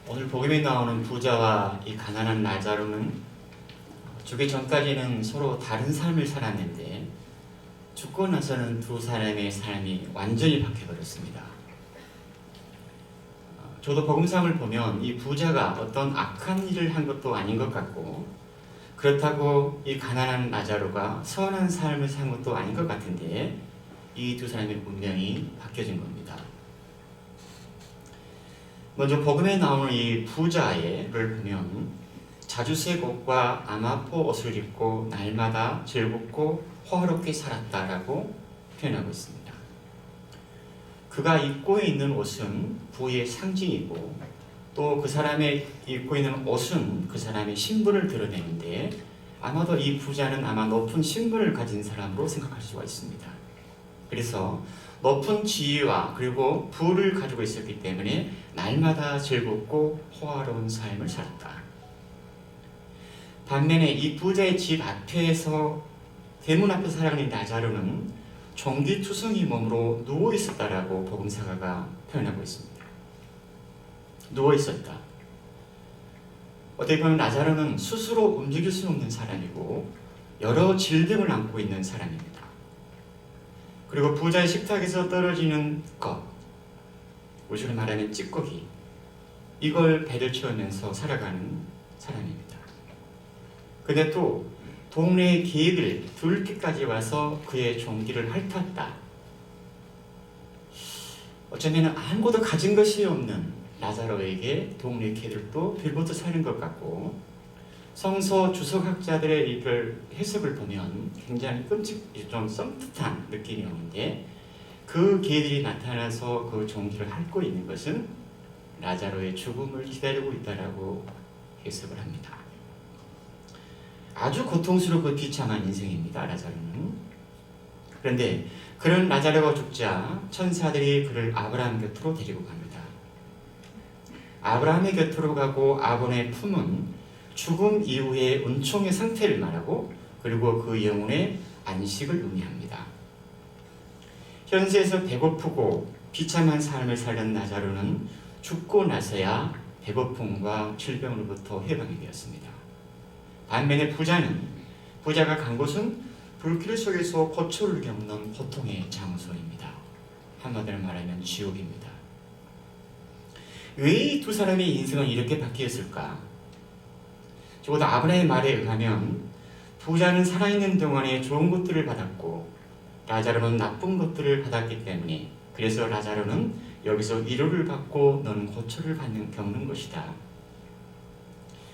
오늘 복음에 나오는 부자와 이 가난한 나자로는 죽기 전까지는 서로 다른 삶을 살았는데 죽고 나서는 두 사람의 삶이 완전히 바뀌어버렸습니다. 저도 복음상을 보면 이 부자가 어떤 악한 일을 한 것도 아닌 것 같고, 그렇다고 이 가난한 나자로가 선한 삶을 산 것도 아닌 것 같은데 이 두 사람의 운명이 바뀌어진 겁니다. 먼저 복음에 나오는 이 부자를 보면 자주색 옷과 아마포 옷을 입고 날마다 즐겁고 호화롭게 살았다라고 표현하고 있습니다. 그가 입고 있는 옷은 부의 상징이고, 또 그 사람의 입고 있는 옷은 그 사람의 신분을 드러내는데, 아마도 이 부자는 아마 높은 신분을 가진 사람으로 생각할 수가 있습니다. 그래서 높은 지위와 그리고 부를 가지고 있었기 때문에 날마다 즐겁고 호화로운 삶을 살았다. 반면에 이 부자의 집 앞에서, 대문 앞에서 살아가는 나자로는 종기투성이 몸으로 누워 있었다라고 복음사가가 표현하고 있습니다. 누워 있었다. 어떻게 보면 나자로는 스스로 움직일 수 없는 사람이고 여러 질병을 안고 있는 사람입니다. 그리고 부자의 식탁에서 떨어지는 것, 우리로 말하면 찌꺼기, 이걸 배를 채우면서 살아가는 사람입니다. 근데 또 동네의 개들 들기까지 와서 그의 종기를 핥았다. 어쩌면 아무것도 가진 것이 없는 나자로에게 동네 개들도 빌보드 사는 것 같고, 성서 주석학자들의 이걸 해석을 보면 굉장히 좀 썸뜻한 느낌이 오는데, 그 개들이 나타나서 그 종기를 핥고 있는 것은 나자로의 죽음을 기다리고 있다라고 해석을 합니다. 아주 고통스럽고 비참한 인생입니다, 나자로는. 그런데 그런 나자로가 죽자 천사들이 그를 아브라함 곁으로 데리고 갑니다. 아브라함의 곁으로 가고 아본의 품은 죽음 이후의 은총의 상태를 말하고, 그리고 그 영혼의 안식을 의미합니다. 현세에서 배고프고 비참한 삶을 살던 나자로는 죽고 나서야 배고픔과 질병으로부터 해방이 되었습니다. 반면에 부자가 간 곳은 불길 속에서 고초를 겪는 고통의 장소입니다. 한마디로 말하면 지옥입니다. 왜 이 두 사람의 인생은 이렇게 바뀌었을까? 적어도 아브라함의 말에 의하면 부자는 살아있는 동안에 좋은 것들을 받았고 라자로는 나쁜 것들을 받았기 때문에, 그래서 라자로는 여기서 위로를 받고 너는 고초를 겪는 것이다.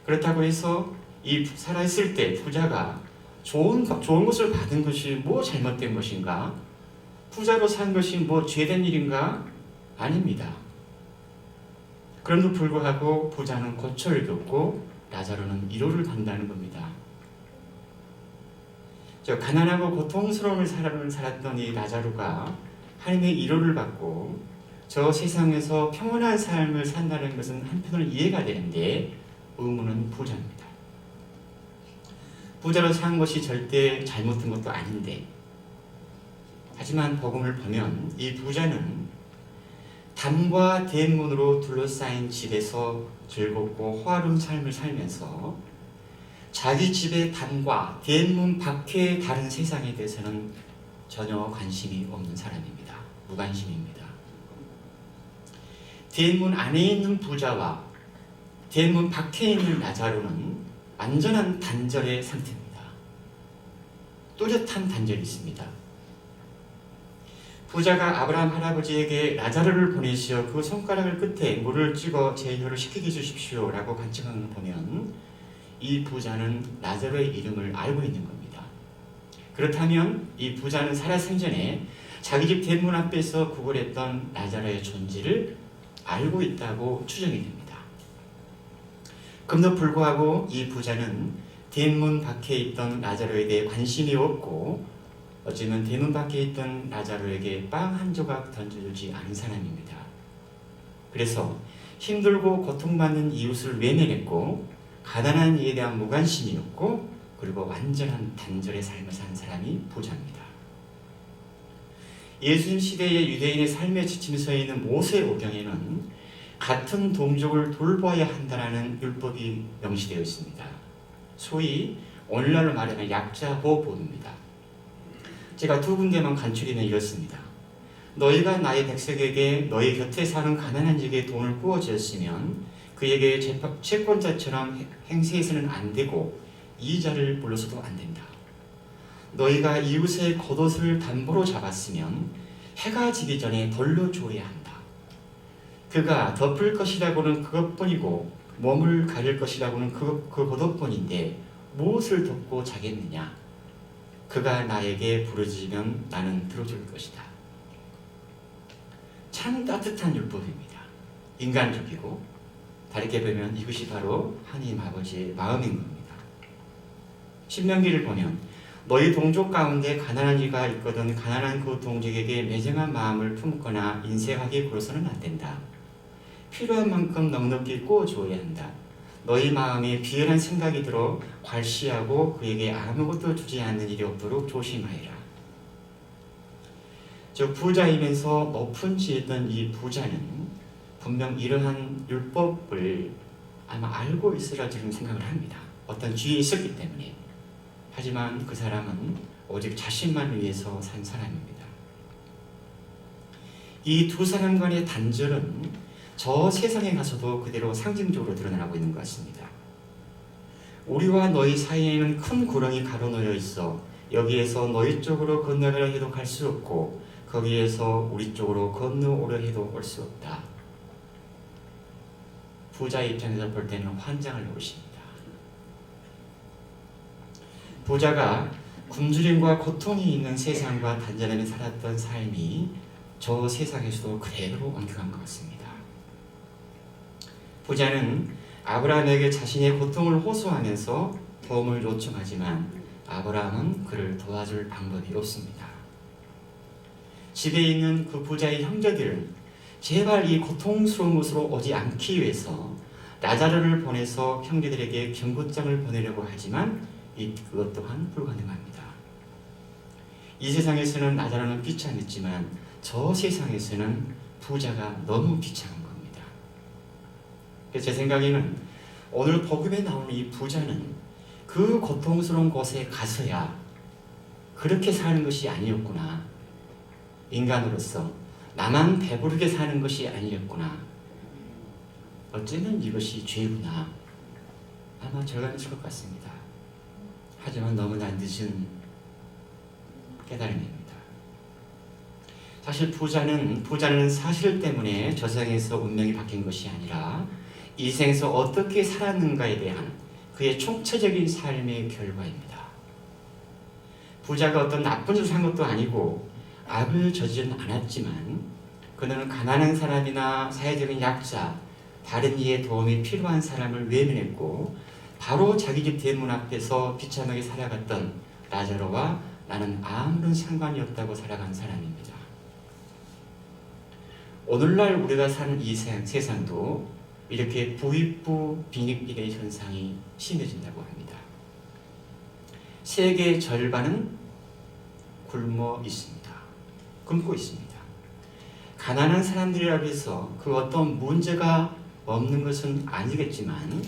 그렇다고 해서 이 살아있을 때 부자가 좋은 것을 받은 것이 뭐 잘못된 것인가? 부자로 산 것이 뭐 죄된 일인가? 아닙니다. 그럼에도 불구하고 부자는 고초를 겪고 라자로는 위로를 받는다는 겁니다. 가난하고 고통스러운 삶을 살았던 이 라자로가 하나님의 위로를 받고 저 세상에서 평온한 삶을 산다는 것은 한편으로 이해가 되는데, 의문은 부자입니다. 부자로 산 것이 절대 잘못된 것도 아닌데, 하지만 복음을 보면 이 부자는 담과 대문으로 둘러싸인 집에서 즐겁고 호화로운 삶을 살면서 자기 집의 담과 대문 밖의 다른 세상에 대해서는 전혀 관심이 없는 사람입니다. 무관심입니다. 대문 안에 있는 부자와 대문 밖에 있는 나자로는 완전한 단절의 상태입니다. 뚜렷한 단절이 있습니다. 부자가 아브라함 할아버지에게 라자로를 보내시어 그 손가락을 끝에 물을 찍어 제 혀를 식히게 해주십시오 라고 간청하는 걸 보면 이 부자는 라자로의 이름을 알고 있는 겁니다. 그렇다면 이 부자는 살아생전에 자기 집 대문 앞에서 구걸했던 라자로의 존재를 알고 있다고 추정이 됩니다. 그럼에도 불구하고 이 부자는 대문 밖에 있던 라자로에 대해 관심이 없고, 어쩌면 대문 밖에 있던 라자로에게 빵 한 조각 던져주지 않은 사람입니다. 그래서 힘들고 고통받는 이웃을 외면했고, 가난한 이에 대한 무관심이었고, 그리고 완전한 단절의 삶을 산 사람이 부자입니다. 예수님 시대의 유대인의 삶에 지침서에 있는 모세오경에는 같은 동족을 돌봐야 한다는 율법이 명시되어 있습니다. 소위 오늘날로 말하면 약자 보호법입니다. 제가 두 군데만 간추리면 이렇습니다. 너희가 나의 백성에게 너희 곁에 사는 가난한 자에게 돈을 꾸어주었으면 그에게 채권자처럼 행세해서는 안 되고 이자를 불러서도 안 된다. 너희가 이웃의 겉옷을 담보로 잡았으면 해가 지기 전에 돌려줘야 한다. 그가 덮을 것이라고는 그것뿐이고 몸을 가릴 것이라고는 그 겉옷뿐인데 무엇을 덮고 자겠느냐? 그가 나에게 부르짖으면 나는 들어줄 것이다. 참 따뜻한 율법입니다. 인간적이고 다르게 보면 이것이 바로 하나님 아버지의 마음인 겁니다. 신명기를 보면 너희 동족 가운데 가난한 이가 있거든 가난한 그 동족에게 매정한 마음을 품거나 인색하게 굴어서는 안 된다. 필요한 만큼 넉넉히 꾸어주어야 한다. 너희 마음에 비열한 생각이 들어 괄시하고 그에게 아무것도 주지 않는 일이 없도록 조심하여라. 즉 부자이면서 높은 지에 있던 이 부자는 분명 이러한 율법을 아마 알고 있으라 저는 생각을 합니다. 어떤 지혜에 있었기 때문에. 하지만 그 사람은 오직 자신만 위해서 산 사람입니다. 이 두 사람 간의 단절은 저 세상에 가서도 그대로 상징적으로 드러나고 있는 것 같습니다. 우리와 너희 사이에는 큰 구렁이 가로놓여 있어 여기에서 너희 쪽으로 건너가려 해도 갈 수 없고 거기에서 우리 쪽으로 건너오려 해도 올 수 없다. 부자의 입장에서 볼 때는 환장을 놓으십니다. 부자가 굶주림과 고통이 있는 세상과 단절하며 살았던 삶이 저 세상에서도 그대로 옮겨간 것 같습니다. 부자는 아브라함에게 자신의 고통을 호소하면서 도움을 요청하지만 아브라함은 그를 도와줄 방법이 없습니다. 집에 있는 그 부자의 형제들은 제발 이 고통스러운 곳으로 오지 않기 위해서 라자르를 보내서 형제들에게 경고장을 보내려고 하지만 그것 또한 불가능합니다. 이 세상에서는 라자르는 비참했지만 저 세상에서는 부자가 너무 비참한 겁니다. 제 생각에는 오늘 복음에 나오는 이 부자는 그 고통스러운 곳에 가서야 그렇게 사는 것이 아니었구나. 인간으로서 나만 배부르게 사는 것이 아니었구나. 어쩌면 이것이 죄구나. 아마 절감했을 것 같습니다. 하지만 너무나 늦은 깨달음입니다. 사실 부자는 사실 때문에 저 세상에서 운명이 바뀐 것이 아니라 이 생에서 어떻게 살았는가에 대한 그의 총체적인 삶의 결과입니다. 부자가 어떤 나쁜 짓을 한 것도 아니고 악을 저지르진 않았지만 그는 가난한 사람이나 사회적인 약자, 다른 이의 도움이 필요한 사람을 외면했고 바로 자기 집 대문 앞에서 비참하게 살아갔던 라자로와 나는 아무런 상관이 없다고 살아간 사람입니다. 오늘날 우리가 사는 이 세상도 이렇게 부익부 빈익빈의 현상이 심해진다고 합니다. 세계의 절반은 굶어 있습니다. 굶고 있습니다. 가난한 사람들이라고 해서 그 어떤 문제가 없는 것은 아니겠지만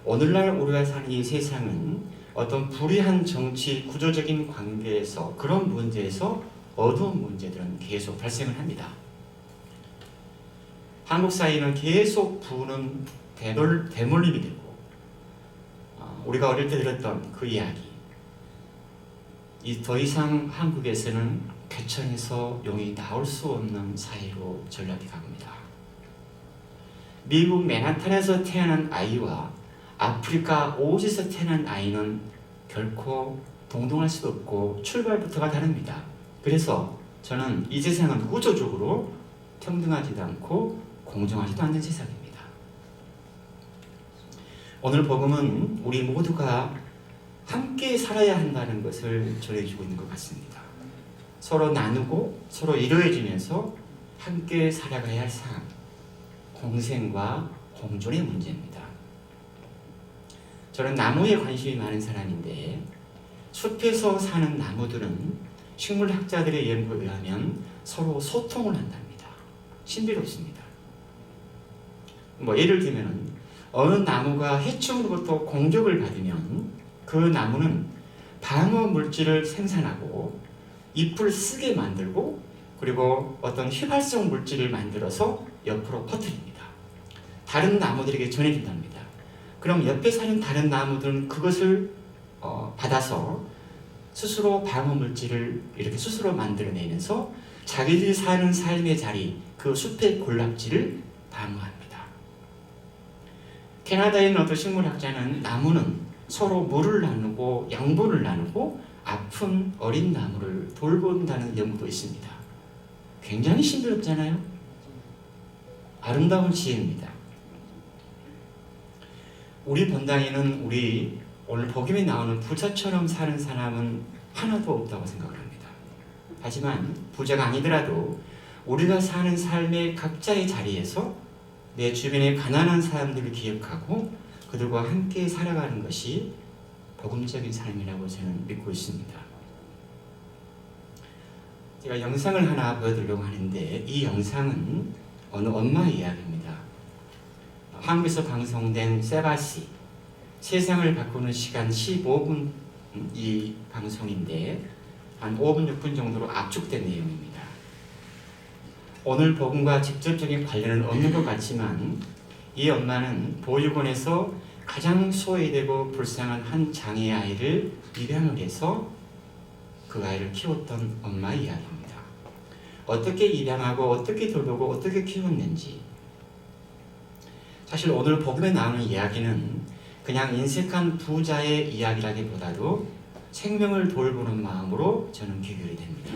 오늘날 우리가 사는 이 세상은 어떤 불의한 정치 구조적인 관계에서 그런 문제에서 어두운 문제들은 계속 발생을 합니다. 한국 사회는 계속 부는 대물림이 되고 우리가 어릴 때 들었던 그 이야기 더 이상 한국에서는 개천에서 용이 나올 수 없는 사회로 전락해 갑니다. 미국 맨하탄에서 태어난 아이와 아프리카 오지에서 태어난 아이는 결코 동등할 수 없고 출발부터가 다릅니다. 그래서 저는 이 세상은 구조적으로 평등하지도 않고 공정하지도 않는 세상입니다. 오늘 복음은 우리 모두가 함께 살아야 한다는 것을 전해주고 있는 것 같습니다. 서로 나누고 서로 이루어지면서 함께 살아가야 할 삶, 공생과 공존의 문제입니다. 저는 나무에 관심이 많은 사람인데 숲에서 사는 나무들은 식물학자들의 연구에 의하면 서로 소통을 한답니다. 신비롭습니다. 뭐 예를 들면 어느 나무가 해충으로부터 공격을 받으면 그 나무는 방어 물질을 생산하고 잎을 쓰게 만들고 그리고 어떤 휘발성 물질을 만들어서 옆으로 퍼뜨립니다. 다른 나무들에게 전해준답니다. 그럼 옆에 사는 다른 나무들은 그것을 받아서 스스로 방어 물질을 이렇게 스스로 만들어내면서 자기들이 사는 삶의 자리, 그 숲의 군락지를 방어합니다. 캐나다에 있는 어떤 식물학자는 나무는 서로 물을 나누고 양분을 나누고 아픈 어린 나무를 돌본다는 연구도 있습니다. 굉장히 신비롭잖아요. 아름다운 지혜입니다. 우리 본당에는 우리 오늘 복음에 나오는 부자처럼 사는 사람은 하나도 없다고 생각을 합니다. 하지만 부자가 아니더라도 우리가 사는 삶의 각자의 자리에서 내 주변의 가난한 사람들을 기억하고 그들과 함께 살아가는 것이 복음적인 삶이라고 저는 믿고 있습니다. 제가 영상을 하나 보여드리려고 하는데 이 영상은 어느 엄마 이야기입니다. 한국에서 방송된 세바시 세상을 바꾸는 시간 15분 이 방송인데 한 5분 6분 정도로 압축된 내용입니다. 오늘 복음과 직접적인 관련은 없는 것 같지만 이 엄마는 보육원에서 가장 소외되고 불쌍한 한 장애 아이를 입양을 해서 그 아이를 키웠던 엄마의 이야기입니다. 어떻게 입양하고 어떻게 돌보고 어떻게 키웠는지. 사실 오늘 복음에 나오는 이야기는 그냥 인색한 부자의 이야기라기보다도 생명을 돌보는 마음으로 저는 귀결이 됩니다.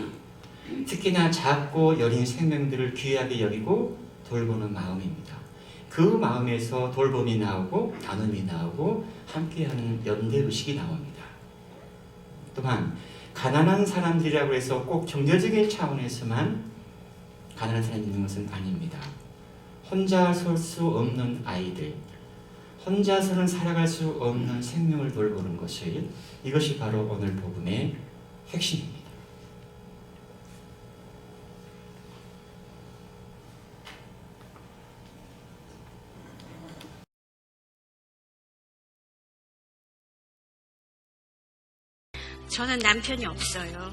특히나 작고 여린 생명들을 귀하게 여기고 돌보는 마음입니다. 그 마음에서 돌봄이 나오고 나눔이 나오고 함께하는 연대의식이 나옵니다. 또한 가난한 사람들이라고 해서 꼭 경제적인 차원에서만 가난한 사람이 있는 것은 아닙니다. 혼자 설 수 없는 아이들, 혼자서는 살아갈 수 없는 생명을 돌보는 것을 이것이 바로 오늘 복음의 핵심입니다. 저는 남편이 없어요.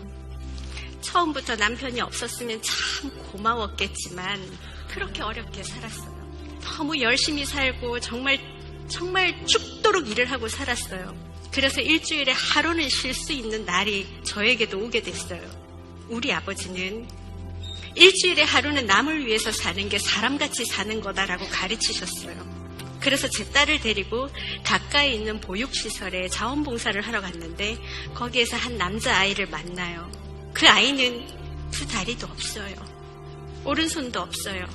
처음부터 남편이 없었으면 참 고마웠겠지만 그렇게 어렵게 살았어요. 너무 열심히 살고 정말 죽도록 일을 하고 살았어요. 그래서 일주일에 하루는 쉴 수 있는 날이 저에게도 오게 됐어요. 우리 아버지는 일주일에 하루는 남을 위해서 사는 게 사람같이 사는 거다라고 가르치셨어요. 그래서 제 딸을 데리고 가까이 있는 보육시설에 자원봉사를 하러 갔는데 거기에서 한 남자아이를 만나요. 그 아이는 두 다리도 없어요. 오른손도 없어요.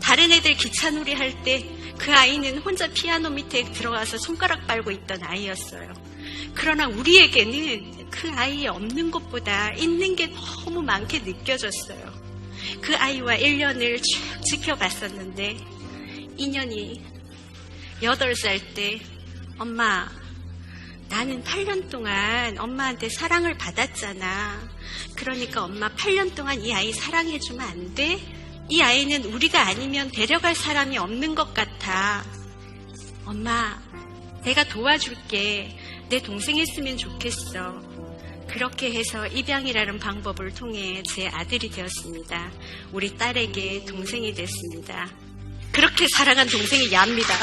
다른 애들 기차놀이 할 때 그 아이는 혼자 피아노 밑에 들어가서 손가락 빨고 있던 아이였어요. 그러나 우리에게는 그 아이의 없는 것보다 있는 게 너무 많게 느껴졌어요. 그 아이와 1년을 쭉 지켜봤었는데 2년이 8살 때 엄마, 나는 8년 동안 엄마한테 사랑을 받았잖아. 그러니까 엄마 8년 동안 이 아이 사랑해주면 안 돼? 이 아이는 우리가 아니면 데려갈 사람이 없는 것 같아. 엄마, 내가 도와줄게. 내 동생 했으면 좋겠어. 그렇게 해서 입양이라는 방법을 통해 제 아들이 되었습니다. 우리 딸에게 동생이 됐습니다. 그렇게 사랑한 동생이 야입니다.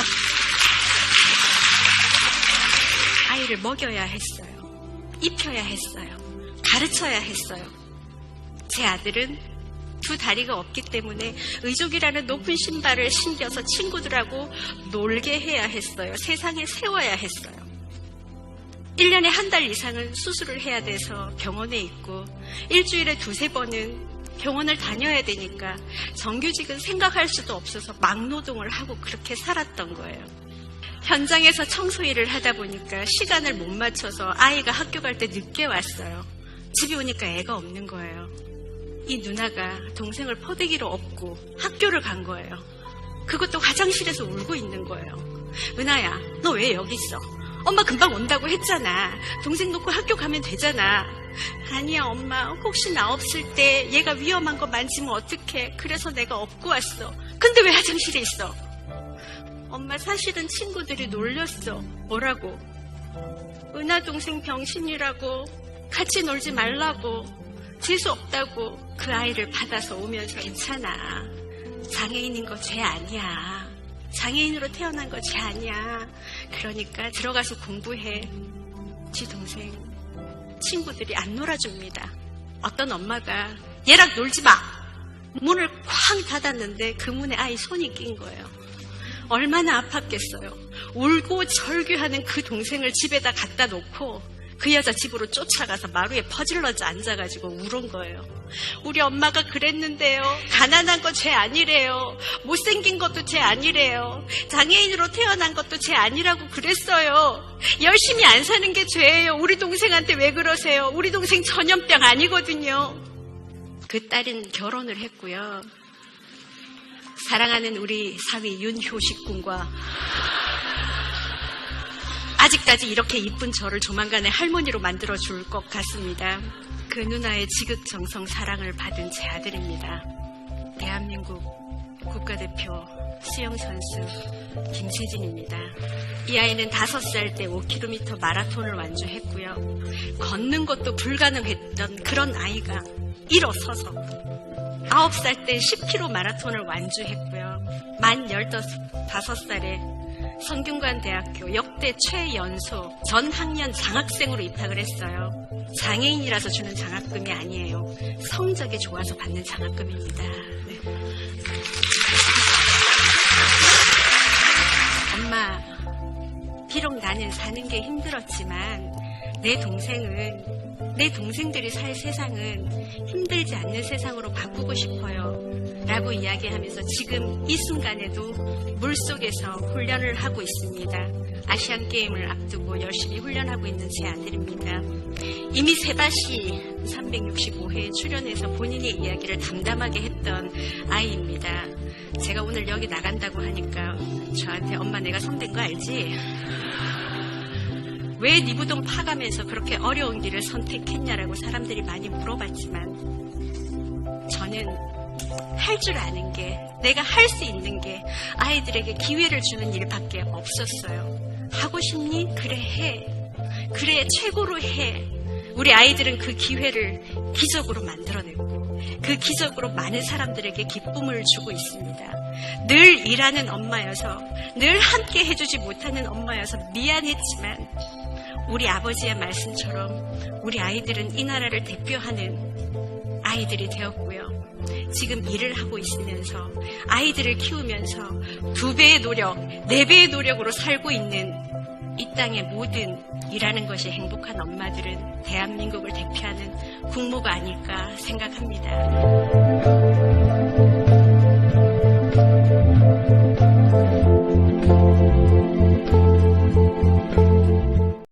아이를 먹여야 했어요. 입혀야 했어요. 가르쳐야 했어요. 제 아들은 두 다리가 없기 때문에 의족이라는 높은 신발을 신겨서 친구들하고 놀게 해야 했어요. 세상에 세워야 했어요. 1년에 한 달 이상은 수술을 해야 돼서 병원에 있고 일주일에 2-3번은 병원을 다녀야 되니까 정규직은 생각할 수도 없어서 막노동을 하고 그렇게 살았던 거예요. 현장에서 청소 일을 하다 보니까 시간을 못 맞춰서 아이가 학교 갈 때 늦게 왔어요. 집에 오니까 애가 없는 거예요. 이 누나가 동생을 퍼대기로 업고 학교를 간 거예요. 그것도 화장실에서 울고 있는 거예요. 은하야, 너 왜 여기 있어? 엄마 금방 온다고 했잖아. 동생 놓고 학교 가면 되잖아. 아니야 엄마, 혹시 나 없을 때 얘가 위험한 거 만지면 어떡해. 그래서 내가 업고 왔어. 근데 왜 화장실에 있어? 엄마 사실은 친구들이 놀렸어. 뭐라고? 은하 동생 병신이라고, 같이 놀지 말라고, 재수 없다고. 그 아이를 받아서 오면서 괜찮아. 장애인인 거 죄 아니야. 장애인으로 태어난 거 죄 아니야. 그러니까 들어가서 공부해. 지 동생 친구들이 안 놀아줍니다. 어떤 엄마가 얘랑 놀지 마! 문을 쾅 닫았는데 그 문에 아이 손이 낀 거예요. 얼마나 아팠겠어요. 울고 절규하는 그 동생을 집에다 갖다 놓고 그 여자 집으로 쫓아가서 마루에 퍼질러져 앉아가지고 울은 거예요. 우리 엄마가 그랬는데요. 가난한 거 죄 아니래요. 못생긴 것도 죄 아니래요. 장애인으로 태어난 것도 죄 아니라고 그랬어요. 열심히 안 사는 게 죄예요. 우리 동생한테 왜 그러세요? 우리 동생 전염병 아니거든요. 그 딸은 결혼을 했고요. 사랑하는 우리 사위 윤효식 군과 아직까지 이렇게 이쁜 저를 조만간에 할머니로 만들어줄 것 같습니다. 그 누나의 지극정성 사랑을 받은 제 아들입니다. 대한민국 국가대표 수영선수 김세진입니다. 이 아이는 5살 때 5km 마라톤을 완주했고요. 걷는 것도 불가능했던 그런 아이가 일어서서 9살 때 10km 마라톤을 완주했고요. 만 15살에 성균관대학교 역대 최연소 전학년 장학생으로 입학을 했어요. 장애인이라서 주는 장학금이 아니에요. 성적이 좋아서 받는 장학금입니다. 네. 엄마, 비록 나는 사는 게 힘들었지만 내 동생들이 살 세상은 힘들지 않는 세상으로 바꾸고 싶어요. 라고 이야기하면서 지금 이 순간에도 물속에서 훈련을 하고 있습니다. 아시안게임을 앞두고 열심히 훈련하고 있는 제 아들입니다. 이미 세바시 365회에 출연해서 본인의 이야기를 담담하게 했던 아이입니다. 제가 오늘 여기 나간다고 하니까 저한테 엄마 내가 선배인 거 알지? 왜 니부동 파가면서 그렇게 어려운 길을 선택했냐라고 사람들이 많이 물어봤지만 저는 할 줄 아는 게, 내가 할 수 있는 게 아이들에게 기회를 주는 일밖에 없었어요. 하고 싶니? 그래 해. 그래 최고로 해. 우리 아이들은 그 기회를 기적으로 만들어냈고 그 기적으로 많은 사람들에게 기쁨을 주고 있습니다. 늘 일하는 엄마여서, 늘 함께 해주지 못하는 엄마여서 미안했지만 우리 아버지의 말씀처럼 우리 아이들은 이 나라를 대표하는 아이들이 되었고요. 지금 일을 하고 있으면서 아이들을 키우면서 2배의 노력, 4배의 노력으로 살고 있는 이 땅의 모든 일하는 것이 행복한 엄마들은 대한민국을 대표하는 국모가 아닐까 생각합니다.